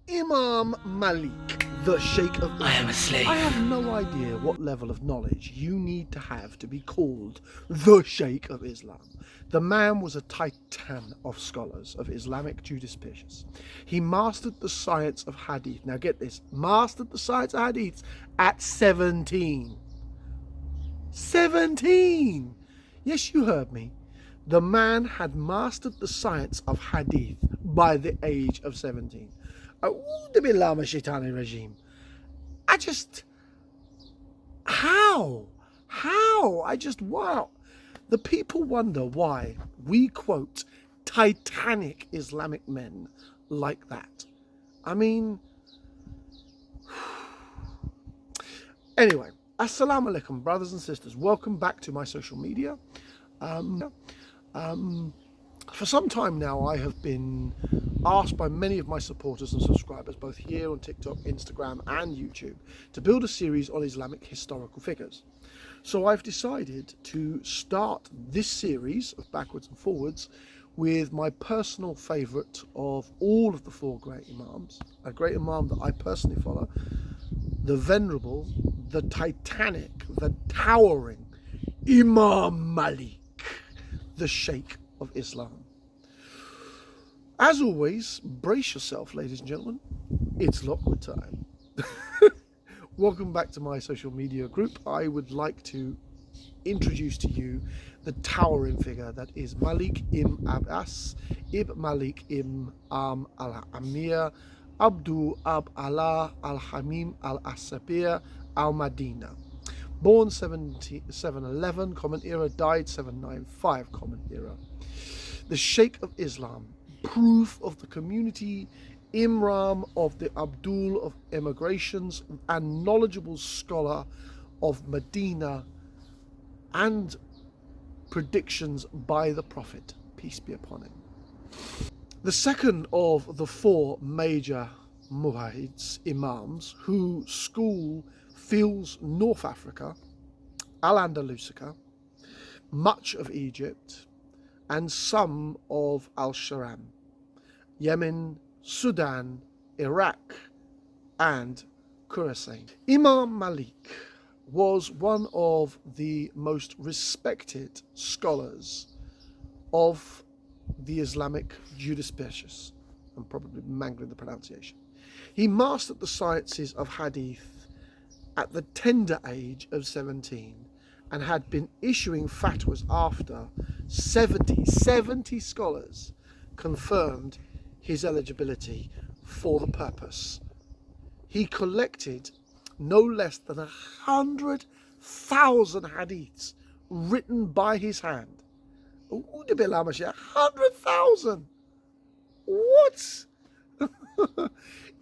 Imam Malik, the Sheikh of Islam. I am a slave. I have no idea what level of knowledge you need to have to be called the Sheikh of Islam. The man was a titan of scholars of Islamic jurisprudence. He mastered the science of hadith. Now get this, mastered the science of hadith at 17. 17! Yes, you heard me. The man had mastered the science of hadith by the age of 17. Wow. The people wonder why we quote titanic Islamic men like that. I mean, anyway, assalamu alaikum, brothers and sisters. Welcome back to my social media. For some time now, I have been asked by many of my supporters and subscribers, both here on TikTok, Instagram, and YouTube, to build a series on Islamic historical figures. So I've decided to start this series of backwards and forwards with my personal favourite of all of the four great Imams, a great Imam that I personally follow, the venerable, the titanic, the towering Imam Malik, the Sheikh of Islam. As always, brace yourself, ladies and gentlemen, it's Lockwood time. Welcome back to my social media group. I would like to introduce to you the towering figure that is Malik ibn Abbas ibn Malik ibn al-Amir Abdul Ab Allah al-Hamim al-Asabir al-Madina. Born 711 Common Era, died 795 Common Era. The Sheikh of Islam, proof of the community, Imam of the Abdul of emigrations, and knowledgeable scholar of Medina, and predictions by the Prophet, peace be upon him. The second of the four major Muwahhids, Imams, who school fills North Africa, Al-Andalusica, much of Egypt, and some of Al-Sharam, Yemen, Sudan, Iraq, and Khorasan. Imam Malik was one of the most respected scholars of the Islamic jurisprudence. I'm probably mangling the pronunciation. He mastered the sciences of hadith at the tender age of 17 and had been issuing fatwas after 70 scholars confirmed his eligibility for the purpose. He collected no less than 100,000 hadiths written by his hand. 100,000! What?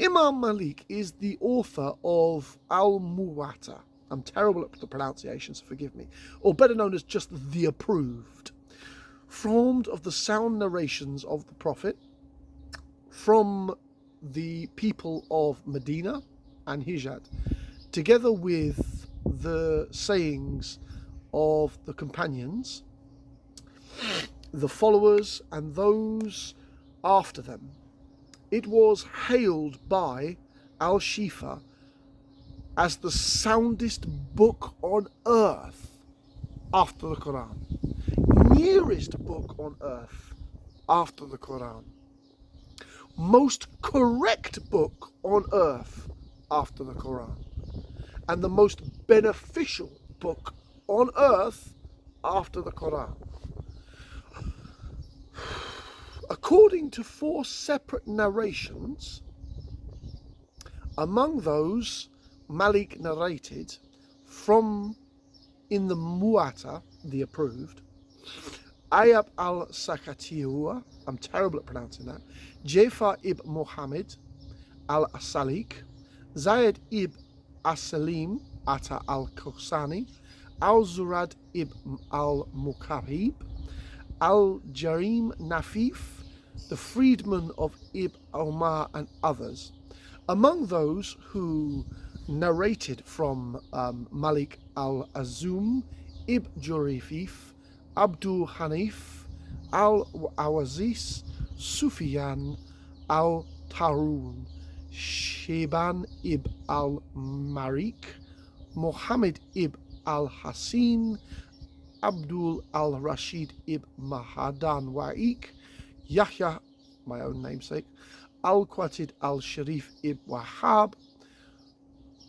Imam Malik is the author of Al-Muwatta. I'm terrible at the pronunciation, so forgive me. Or better known as just the Approved. Formed of the sound narrations of the Prophet from the people of Medina and Hijaz, together with the sayings of the companions, the followers, and those after them. It was hailed by Al-Shifa as the soundest book on earth after the Quran. Nearest book on earth after the Quran. Most correct book on earth after the Quran. And the most beneficial book on earth after the Quran. According to four separate narrations, among those Malik narrated from in the Muwatta, the Approved, Ayab al-Sakatiwa, I'm terrible at pronouncing that, Jafar ibn Muhammad al-Asalik, Zayed ibn As-Salim Ata al-Kusani, al-Zurad ibn al-Mukahib, al-Jarim Nafif, the freedman of Ibn Omar, and others. Among those who narrated from Malik al-Azum, Ibn Jurifif, Abdul Hanif, al-Awazis, Sufyan, al-Tarun, Shaban ibn al-Marik, Muhammad ibn al-Hasin, Abdul al-Rashid ibn Mahadan Wa'ik, Yahya, my own namesake, Al-Qatid al-Sharif ibn Wahab,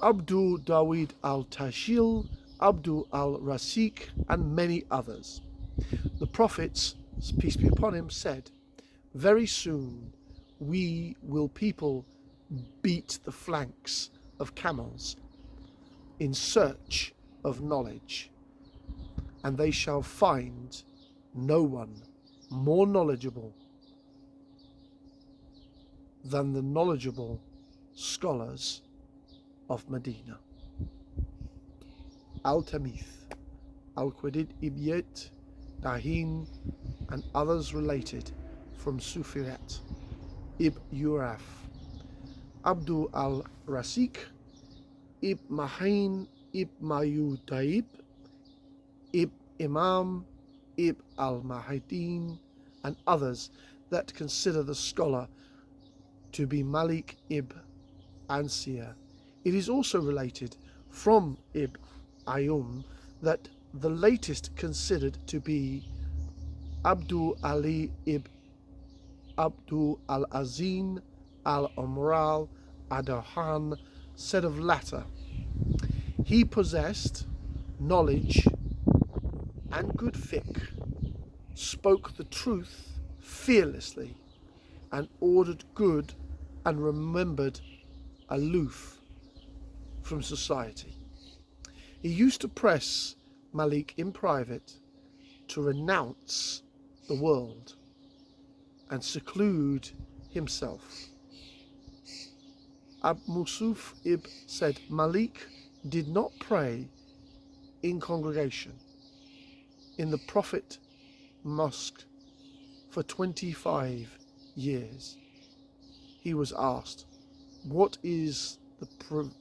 Abdul Dawid al-Tashil, Abdul al-Rasik, and many others. The prophets, peace be upon him, said, "Very soon people beat the flanks of camels in search of knowledge, and they shall find no one more knowledgeable than the knowledgeable scholars of Medina." Al-Tamith, Al-Qadid Ibyat, Dahin, and others related from Sufiyat Ibn Uraf, Abdul al-Rasik, Ibn Mahin, Ibn Mayutaib, Ibn Imam, Ibn al-Mahidin, and others that consider the scholar to be Malik ibn Ansir. It is also related from Ibn Ayyum that the latest considered to be Abdul Ali ibn Abdul al-Azin al-Umral Adahan said of latter, "He possessed knowledge and good fiqh, spoke the truth fearlessly, and ordered good and remembered aloof from society." He used to press Malik in private to renounce the world and seclude himself. Abu Musuf ibn said Malik did not pray in congregation in the Prophet Mosque for 25 years. He was asked, "What is the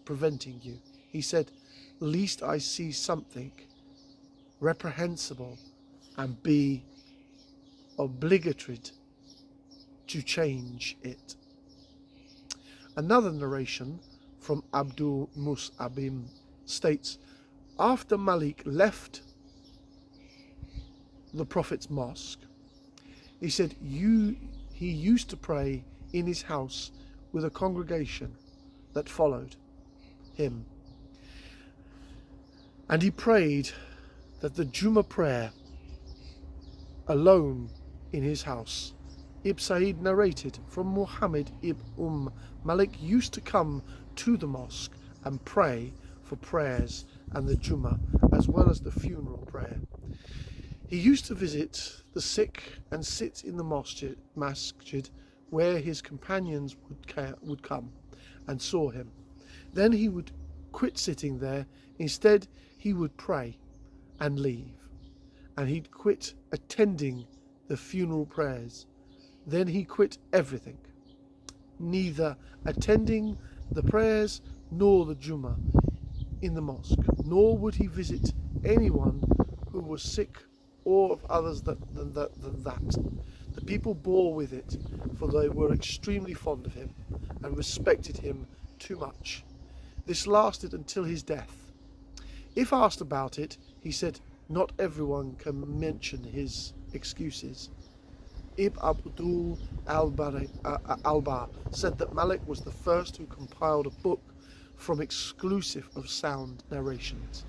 preventing you?" He said, "Least I see something reprehensible and be obligatory to change it." Another narration from Abdul Mus'abim states, after Malik left the Prophet's mosque, he said he used to pray in his house with a congregation that followed him. And he prayed that the Jummah prayer alone in his house. Ibn Sa'id narrated from Muhammad ibn Malik used to come to the mosque and pray for prayers and the Jummah as well as the funeral prayer. He used to visit the sick and sit in the masjid where his companions would come and saw him. Then he would quit sitting there. Instead, he would pray and leave. And he'd quit attending the funeral prayers. Then he quit everything, neither attending the prayers nor the Jummah in the mosque, nor would he visit anyone who was sick or of others than that. The people bore with it, for they were extremely fond of him and respected him too much. This lasted until his death. If asked about it, he said, "Not everyone can mention his excuses." Ibn Abdul al-Bar said that Malik was the first who compiled a book from exclusive of sound narrations.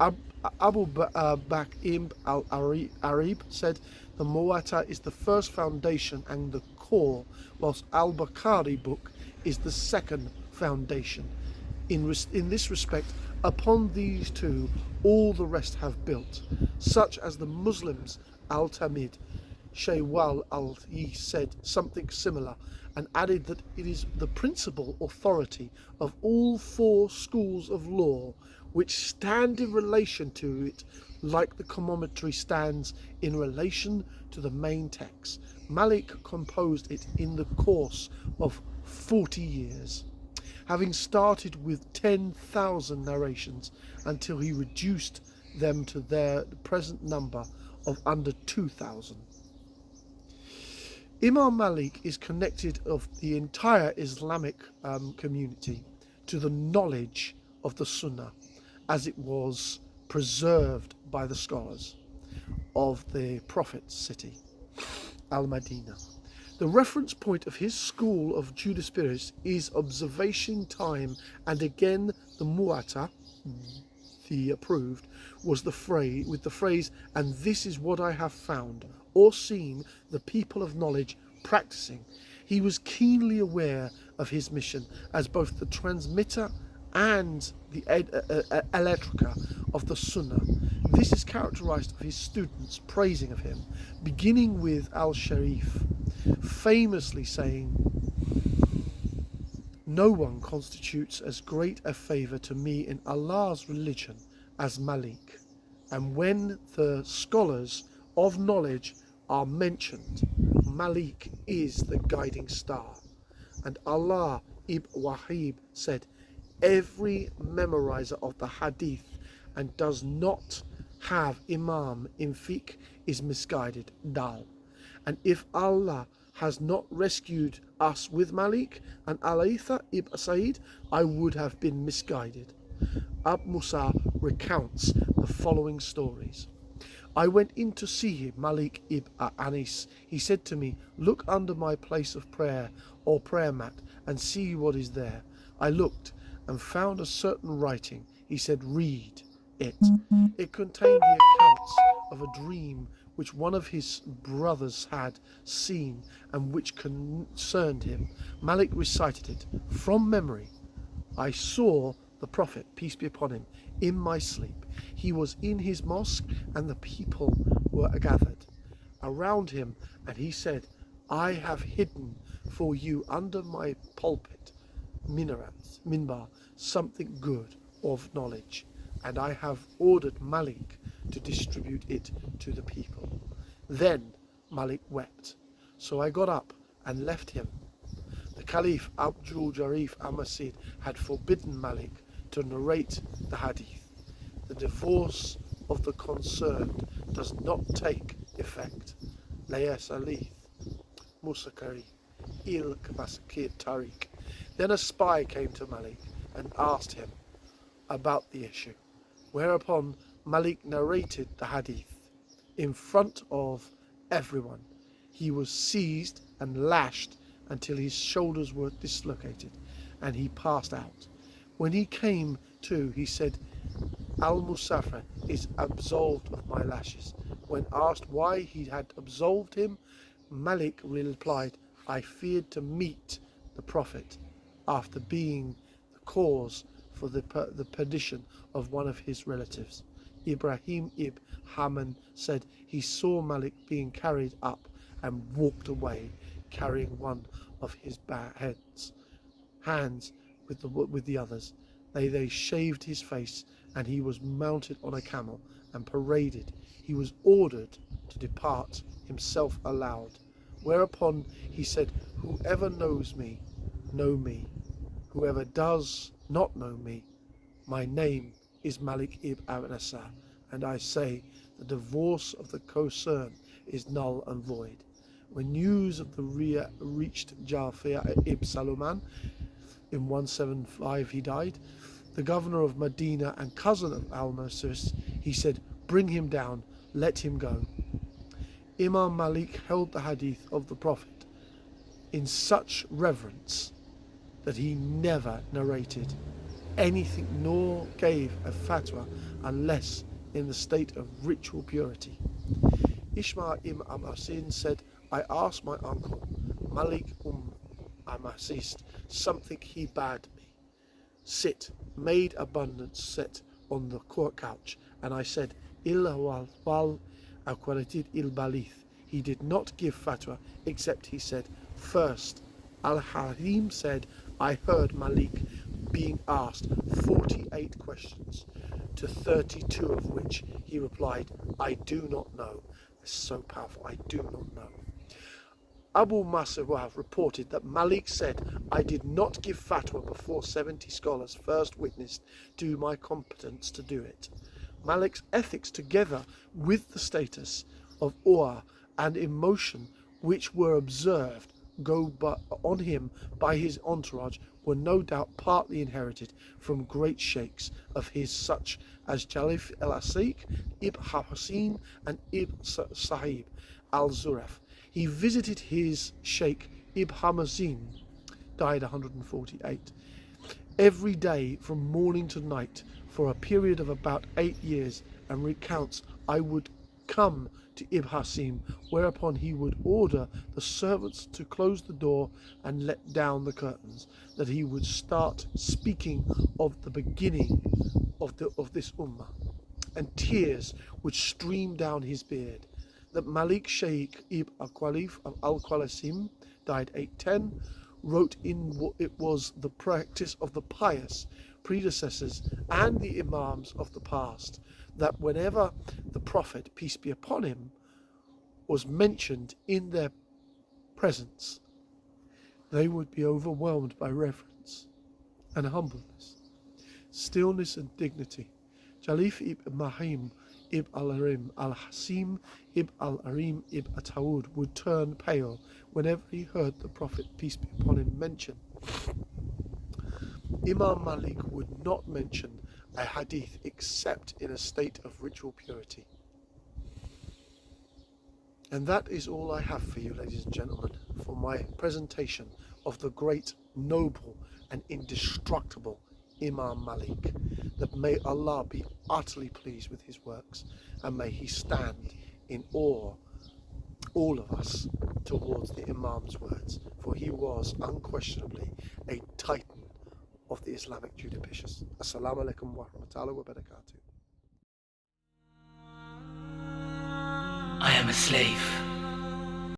Abu Bakr ibn al-Arib said the Muwatta is the first foundation and the core, whilst al-Bukhari book is the second foundation. In this respect, upon these two, all the rest have built, such as the Muslims. Al-Tamid Shaywal al-Yi said something similar and added that it is the principal authority of all four schools of law which stand in relation to it, like the commentary stands in relation to the main text. Malik composed it in the course of 40 years, having started with 10,000 narrations until he reduced them to their present number of under 2,000. Imam Malik is connected of the entire Islamic community to the knowledge of the Sunnah as it was preserved by the scholars of the Prophet's city, Al-Madinah. The reference point of his school of jurisprudence is observation time, and again the Muwatta, the approved, was the phrase with the phrase, and this is what I have found or seen the people of knowledge practicing. He was keenly aware of his mission as both the transmitter and the electrica of the Sunnah. This is characterized of his students praising of him, beginning with Al-Sharif, famously saying, "No one constitutes as great a favor to me in Allah's religion as Malik." And when the scholars of knowledge are mentioned, Malik is the guiding star. And Allah ibn Wahib said, every memorizer of the hadith and does not have imam in fiqh is misguided, dal. And if Allah has not rescued us with Malik and Alaytha ibn Sa'id, I would have been misguided. Abu Musa recounts the following stories. I went in to see him, Malik ibn Anis. He said to me, look under my place of prayer or prayer mat and see what is there. I looked and found a certain writing. He said, read it. It contained the accounts of a dream which one of his brothers had seen and which concerned him. Malik recited it from memory. I saw the Prophet, peace be upon him, in my sleep. He was in his mosque and the people were gathered around him, and he said, I have hidden for you under my pulpit, minbar, something good of knowledge, and I have ordered Malik to distribute it to the people. Then Malik wept. So I got up and left him. The Caliph Abdul Jarif al-Masid had forbidden Malik to narrate the hadith. The divorce of the concerned does not take effect. Layas alith Musakari il Kabasakir Tariq. Then a spy came to Malik and asked him about the issue, whereupon Malik narrated the hadith in front of everyone. He was seized and lashed until his shoulders were dislocated and he passed out. When he came to, he said, Al-Musafir is absolved of my lashes. When asked why he had absolved him, Malik replied, I feared to meet the Prophet after being the cause for the perdition of one of his relatives. Ibrahim ibn Haman said he saw Malik being carried up and walked away carrying one of his hands with the others. They shaved his face, and he was mounted on a camel and paraded. He was ordered to depart himself aloud. Whereupon he said, whoever knows me, know me. Whoever does not know me, my name is Malik ibn Asar, and I say the divorce of the concern is null and void. When news of the Riyah reached Jafir ibn Saluman, in 175 he died, the governor of Medina and cousin of Al-Masris, he said, bring him down, let him go. Imam Malik held the hadith of the Prophet in such reverence that he never narrated anything nor gave a fatwa unless in the state of ritual purity. Ishmael ibn Amasin said, I asked my uncle Malik Amasis something. He bade me sit, made abundance set on the couch, and I said, Il wal aqualitid il balith. He did not give fatwa except he said, first, Al-Harim said, I heard Malik being asked 48 questions, to 32 of which he replied, I do not know. It's so powerful, I do not know. Abu Masawah reported that Malik said, I did not give fatwa before 70 scholars first witnessed to my competence to do it. Malik's ethics, together with the status of awe and emotion which were observed on him by his entourage were no doubt partly inherited from great sheikhs of his such as Jalif el-Asik, Ibn Hussein and Ibn Sahib al-Zuraf. He visited his sheikh Ibn Hamazin, died 148, every day from morning to night for a period of about 8 years, and recounts, I would come to Ibn Hasim, whereupon he would order the servants to close the door and let down the curtains, that he would start speaking of the beginning of this ummah, and tears would stream down his beard. That Malik Sheikh Ibn Al-Khalif Al-Qasim, died 810, wrote in what it was the practice of the pious predecessors and the imams of the past, that whenever the Prophet, peace be upon him, was mentioned in their presence, they would be overwhelmed by reverence and humbleness, stillness and dignity. Jalif ibn Mahim ibn al-Arim al-Hasim ibn al-Arim ibn Ataud would turn pale whenever he heard the Prophet, peace be upon him, mentioned. Imam Malik would not mention a hadith except in a state of ritual purity. And that is all I have for you, ladies and gentlemen, for my presentation of the great, noble and indestructible Imam Malik. That may Allah be utterly pleased with his works, and may he stand in awe, all of us, towards the Imam's words, for he was unquestionably a titan of the Islamic Judicious. Assalamu alaikum wa rahmatullahi wa barakatuh. I am a slave.